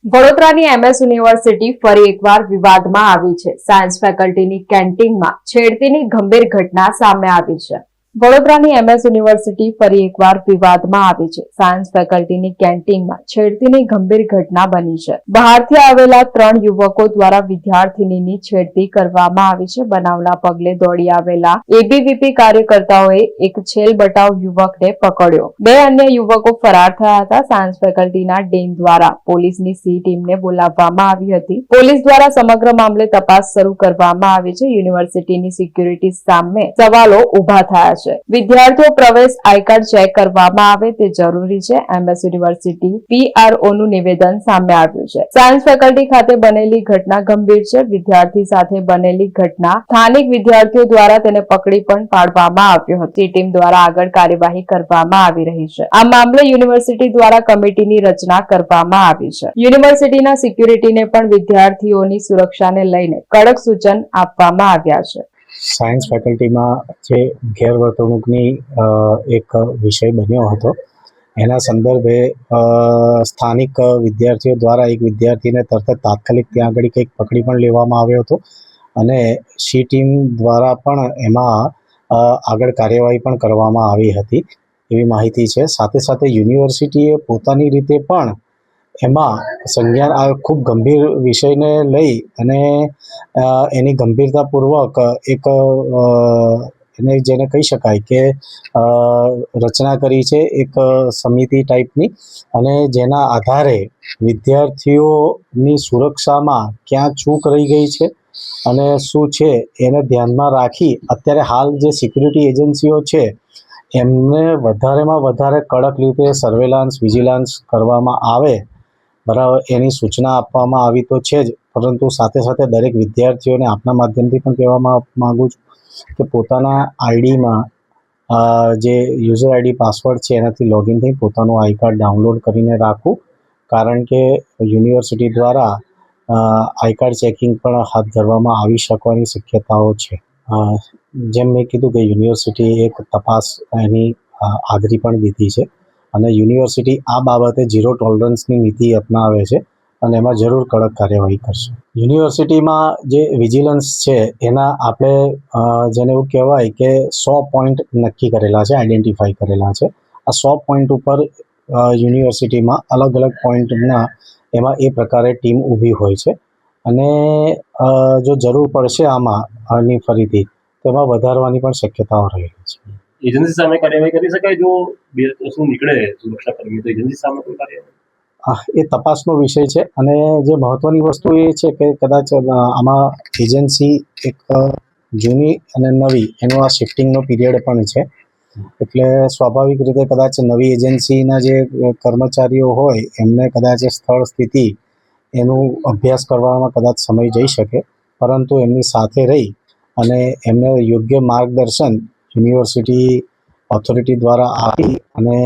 વડોદરાની MS university ફરી એકવાર વિવાદમાં આવી છે. સાયન્સ ફેકલ્ટીની કેન્ટીનમાં છેડતીની ગંભીર ઘટના સામે આવી છે. વડોદરાની એમએસ યુનિવર્સિટી ફરી એકવાર વિવાદમાં આવી છે. સાયન્સ ફેકલ્ટીની કેન્ટીનમાં છેડતીની ગંભીર ઘટના બની છે. બહારથી આવેલા 3 યુવકો દ્વારા વિદ્યાર્થીનીની છેડતી કરવામાં આવી છે. બનાવના પગલે દોડી આવેલા એબીવીપી કાર્યકર્તાઓએ એક છેલ બટાવ યુવકને પકડ્યો. 2 અન્ય યુવકો ફરાર થયા હતા. સાયન્સ ફેકલ્ટીના ડીન દ્વારા પોલીસની સી ટીમને બોલાવવામાં આવી હતી. પોલીસ દ્વારા સમગ્ર મામલે તપાસ શરૂ કરવામાં આવી છે. યુનિવર્સિટીની સિક્યુરિટી સામે સવાલો ઉભા થયા છે. વિદ્યાર્થીઓ પ્રવેશ આઈ કાર્ડ ચેક કરવામાં આવે તે જરૂરી છે. એમએસ યુનિવર્સિટી પીઆરઓ નું નિવેદન સામે આવ્યું છે. સાયન્સ ફેકલ્ટી ખાતે બનેલી ઘટના ગંભીર છે. વિદ્યાર્થી સાથે બનેલી ઘટના સ્થાનિક વિદ્યાર્થીઓ દ્વારા તેને પકડી પણ પાડવામાં આવ્યો હતો. ટીમ દ્વારા આગળ કાર્યવાહી કરવામાં આવી રહી છે. આ મામલે યુનિવર્સિટી દ્વારા કમિટીની રચના કરવામાં આવી છે. યુનિવર્સિટીના સિક્યુરિટીને પણ વિદ્યાર્થીઓની સુરક્ષાને લઈને કડક સૂચન આપવામાં આવ્યા છે. સાયન્સ ફેકલ્ટીમાં જે ગેરવર્તણૂકની એક વિષય બન્યો હતો એના સંદર્ભે સ્થાનિક વિદ્યાર્થીઓ દ્વારા એક વિદ્યાર્થીને તરત તાત્કાલિક ત્યાં આગળ કંઈક પકડી પણ લેવામાં આવ્યો હતો અને સી ટીમ દ્વારા પણ એમાં આગળ કાર્યવાહી પણ કરવામાં આવી હતી એવી માહિતી છે. સાથે સાથે યુનિવર્સિટીએ પોતાની રીતે પણ એમાં સંજ્ઞાન આ ખૂબ ગંભીર વિષયને લઈ અને એની ગંભીરતાપૂર્વક એક એને જેને કહી શકાય કે રચના કરી છે એક સમિતિ ટાઈપની, અને જેના આધારે વિદ્યાર્થીઓની સુરક્ષામાં ક્યાં ચૂક રહી ગઈ છે અને શું છે એને ધ્યાનમાં રાખી અત્યારે હાલ જે સિક્યુરિટી એજન્સીઓ છે એમને વધારેમાં વધારે કડક રીતે સર્વેલાન્સ વિજિલન્સ કરવામાં આવે બરાબર એની સૂચના આપવામાં આવી તો છે જ, પરંતુ સાથે સાથે દરેક વિદ્યાર્થીઓને આપના માધ્યમથી પણ કહેવામાં માગું છું કે પોતાના આઈડીમાં જે યુઝર આઈડી પાસવર્ડ છે એનાથી લોગિન થઈ પોતાનું આઈ કાર્ડ ડાઉનલોડ કરીને રાખવું, કારણ કે યુનિવર્સિટી દ્વારા આઈ કાર્ડ ચેકિંગ પણ હાથ ધરવામાં આવી શકવાની શક્યતાઓ છે. જેમ મેં કીધું કે યુનિવર્સિટી એક તપાસ એની આદરી પણ દીધી છે અને યુનિવર્સિટી આ બાબતે ઝીરો ટોલરન્સની નીતિ અપનાવે છે અને એમાં જરૂર કડક કાર્યવાહી કરશે. યુનિવર્સિટીમાં જે વિજિલન્સ છે એના આપણે જેને એવું કહેવાય કે 100 પોઈન્ટ નક્કી કરેલા છે, આઈડેન્ટિફાઈ કરેલા છે. આ 100 પોઈન્ટ ઉપર યુનિવર્સિટીમાં અલગ અલગ પોઈન્ટના એમાં એ પ્રકારે ટીમ ઊભી હોય છે અને જો જરૂર પડશે આની ફરીથી તો એમાં વધારવાની પણ શક્યતાઓ રહેલી છે. એજન્સી સામે કાર્યવાહી કરી શકાય જો શું નીકળે સુરક્ષા કર્મી તો એજન્સી સામે પણ કાર્યવાહી એ તપાસનો વિષય છે અને જે મહત્વની વસ્તુ એ છે કે કદાચ આમાં એજન્સી એક જૂની અને નવી એનો આ શિફ્ટિંગનો પીરિયડ પણ છે, એટલે સ્વાભાવિક રીતે કદાચ નવી એજન્સીના જે કર્મચારીઓ હોય એમને કદાચ સ્થળ સ્થિતિ એનું અભ્યાસ કરવામાં કદાચ સમય જઈ શકે, પરંતુ એમની સાથે રહી અને એમને યોગ્ય માર્ગદર્શન યુનિવર્સિટી ઓથોરિટી દ્વારા આપી અને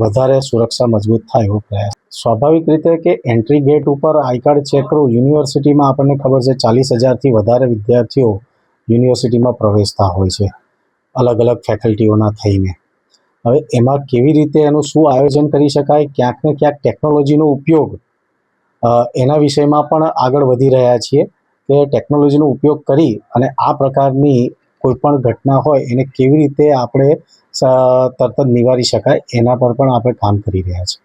વધારે સુરક્ષા મજબૂત થાય એવો પ્રયાસ. સ્વાભાવિક રીતે કે એન્ટ્રી ગેટ ઉપર આઈ કાર્ડ ચેક કરવું, યુનિવર્સિટીમાં આપણને ખબર છે 40,000થી વધારે વિદ્યાર્થીઓ યુનિવર્સિટીમાં પ્રવેશતા હોય છે અલગ અલગ ફેકલ્ટીઓના થઈને. હવે એમાં કેવી રીતે એનું શું આયોજન કરી શકાય, ક્યાંક ને ક્યાંક ટેકનોલોજીનો ઉપયોગ એના વિષયમાં પણ આગળ વધી રહ્યા છીએ કે ટેકનોલોજીનો ઉપયોગ કરી અને આ પ્રકારની કોઈ પણ ઘટના હોય એને કેવી રીતે આપણે તરત જ નિવારી શકાય એના પર પણ આપણે કામ કરી રહ્યા છીએ.